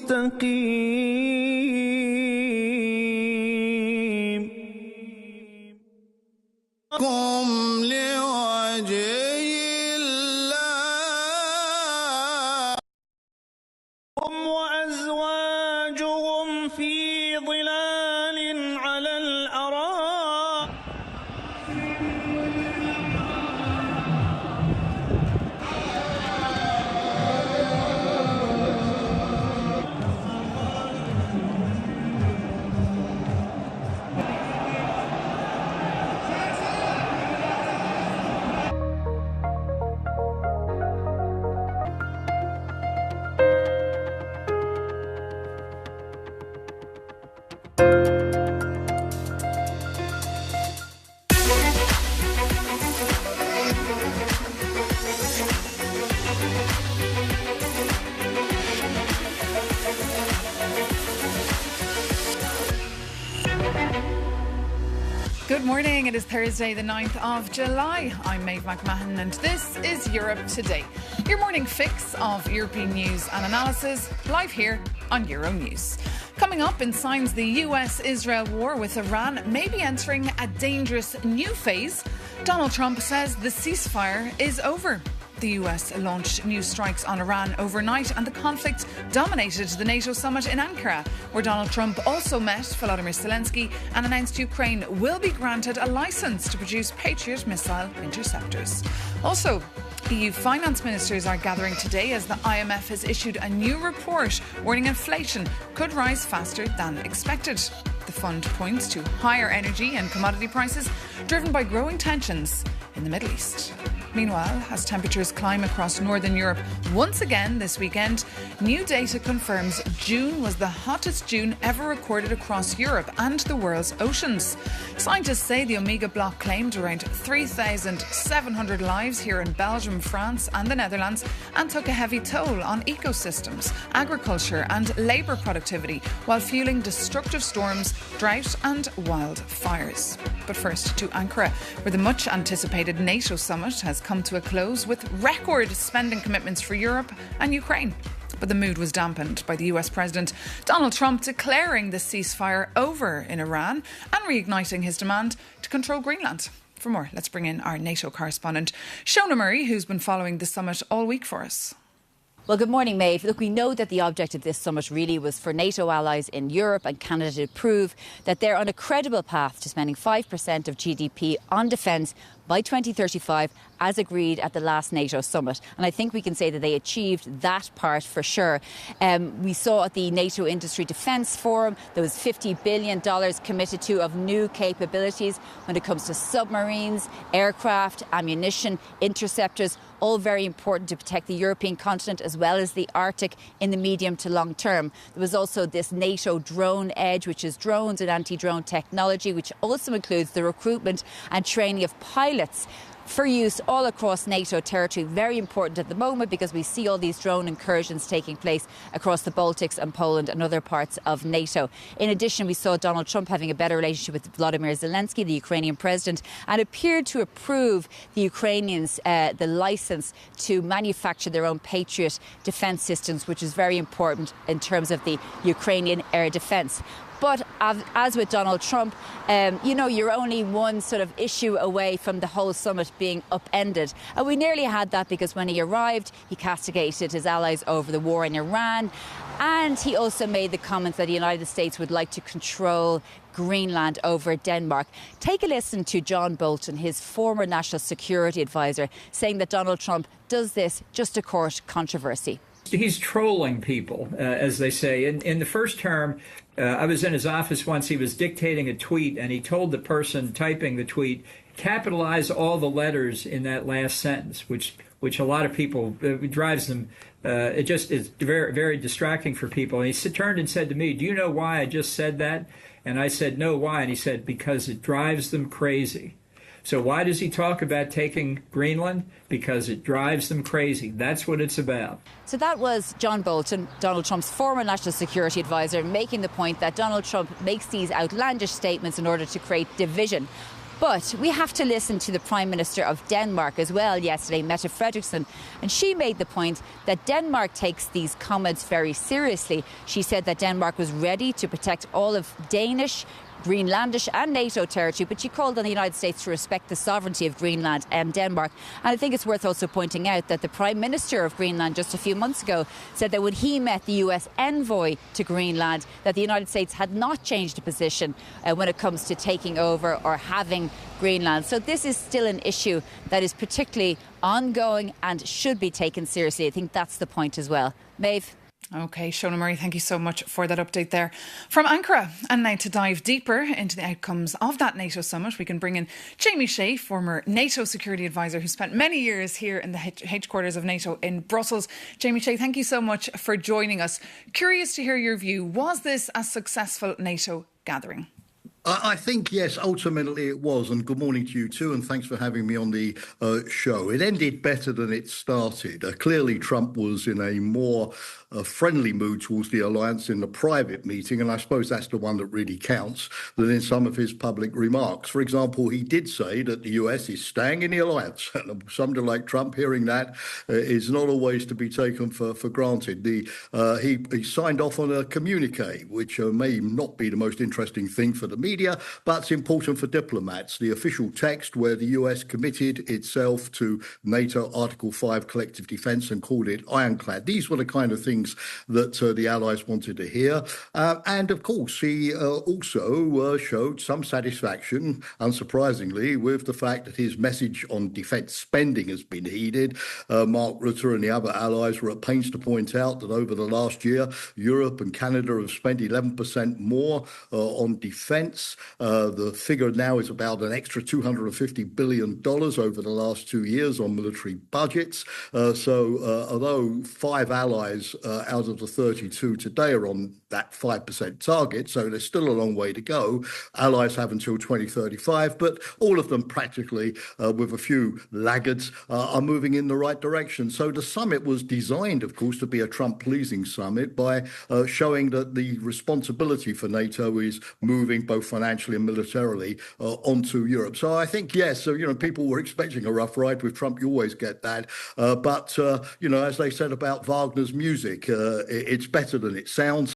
مستقيم قم لوجه الله هم وأزواجهم في ظلال على الأرائك Good morning. It is Thursday, the 9th of July. I'm Maeve McMahon and this is Europe Today, your morning fix of European news and analysis, live here on Euronews. Coming up, in signs the US-Israel war with Iran may be entering a dangerous new phase, Donald Trump says the ceasefire is over. The US launched new strikes on Iran overnight and the conflict dominated the NATO summit in Ankara, where Donald Trump also met Volodymyr Zelensky and announced Ukraine will be granted a licence to produce Patriot missile interceptors. Also, EU finance ministers are gathering today as the IMF has issued a new report warning inflation could rise faster than expected. The fund points to higher energy and commodity prices driven by growing tensions in the Middle East. Meanwhile, as temperatures climb across northern Europe once again this weekend, new data confirms June was the hottest June ever recorded across Europe and the world's oceans. Scientists say the Omega block claimed around 3,700 lives here in Belgium, France and the Netherlands and took a heavy toll on ecosystems, agriculture and labour productivity while fueling destructive storms, drought and wildfires. But first to Ankara, where the much anticipated NATO summit has come to a close with record spending commitments for Europe and Ukraine. But the mood was dampened by the US President Donald Trump declaring the ceasefire over in Iran and reigniting his demand to control Greenland. For more, let's bring in our NATO correspondent, Shona Murray, who's been following the summit all week for us. Well, good morning, Maeve. Look, we know that the object of this summit really was for NATO allies in Europe and Canada to prove that they're on a credible path to spending 5% of GDP on defence by 2035, as agreed at the last NATO summit. And I think we can say that they achieved that part for sure. We saw at the NATO Industry Defence Forum, there was $50 billion committed to of new capabilities when it comes to submarines, aircraft, ammunition, interceptors, all very important to protect the European continent as well as the Arctic in the medium to long term. There was also this NATO drone edge, which is drones and anti-drone technology, which also includes the recruitment and training of pilots for use all across NATO territory. Very important at the moment because we see all these drone incursions taking place across the Baltics and Poland and other parts of NATO. In addition, we saw Donald Trump having a better relationship with Volodymyr Zelensky, the Ukrainian president, and appeared to approve the Ukrainians the licence to manufacture their own Patriot defence systems, which is very important in terms of the Ukrainian air defence. But as with Donald Trump, you're only one sort of issue away from the whole summit being upended. And we nearly had that because when he arrived, he castigated his allies over the war in Iran. And he also made the comment that the United States would like to control Greenland over Denmark. Take a listen to John Bolton, his former national security advisor, saying that Donald Trump does this just to court controversy. He's trolling people, as they say. In the first term, I was in his office once. He was dictating a tweet, and he told the person typing the tweet, capitalize all the letters in that last sentence, which a lot of people, drives them. It just is very, very distracting for people. And he turned and said to me, do you know why I just said that? And I said, no, why? And he said, because it drives them crazy. So why does he talk about taking Greenland? Because it drives them crazy. That's what it's about. So that was John Bolton, Donald Trump's former national security advisor, making the point that Donald Trump makes these outlandish statements in order to create division. But we have to listen to the Prime Minister of Denmark as well yesterday, Mette Frederiksen, and she made the point that Denmark takes these comments very seriously. She said that Denmark was ready to protect all of Danish, Greenlandish and NATO territory, but she called on the United States to respect the sovereignty of Greenland and Denmark. And I think it's worth also pointing out that the Prime Minister of Greenland just a few months ago said that when he met the US envoy to Greenland, that the United States had not changed a position when it comes to taking over or having Greenland. So this is still an issue that is particularly ongoing and should be taken seriously. I think that's the point as well. Maeve? OK, Shona Murray, thank you so much for that update there from Ankara. And now to dive deeper into the outcomes of that NATO summit, we can bring in Jamie Shea, former NATO security advisor who spent many years here in the headquarters of NATO in Brussels. Jamie Shea, thank you so much for joining us. Curious to hear your view. Was this a successful NATO gathering? I think, yes, ultimately it was. And good morning to you too. And thanks for having me on the show. It ended better than it started. Clearly, Trump was in a more friendly mood towards the alliance in the private meeting. And I suppose that's the one that really counts than in some of his public remarks. For example, he did say that the US is staying in the alliance. And somebody like Trump hearing that is not always to be taken for granted. He signed off on a communique, which may not be the most interesting thing for the media, but it's important for diplomats. The official text where the US committed itself to NATO Article 5 collective defence and called it ironclad. These were the kind of things that the Allies wanted to hear. And of course, he also showed some satisfaction, unsurprisingly, with the fact that his message on defence spending has been heeded. Mark Rutte and the other allies were at pains to point out that over the last year, Europe and Canada have spent 11% more on defence. The figure now is about an extra $250 billion over the last 2 years on military budgets. So although 5 allies out of the 32 today are on that 5% target, so there's still a long way to go. Allies have until 2035, but all of them practically, with a few laggards, are moving in the right direction. So the summit was designed, of course, to be a Trump-pleasing summit by showing that the responsibility for NATO is moving both financially and militarily onto Europe. So I think, yes, people were expecting a rough ride with Trump. You always get that. But as they said about Wagner's music, it's better than it sounds.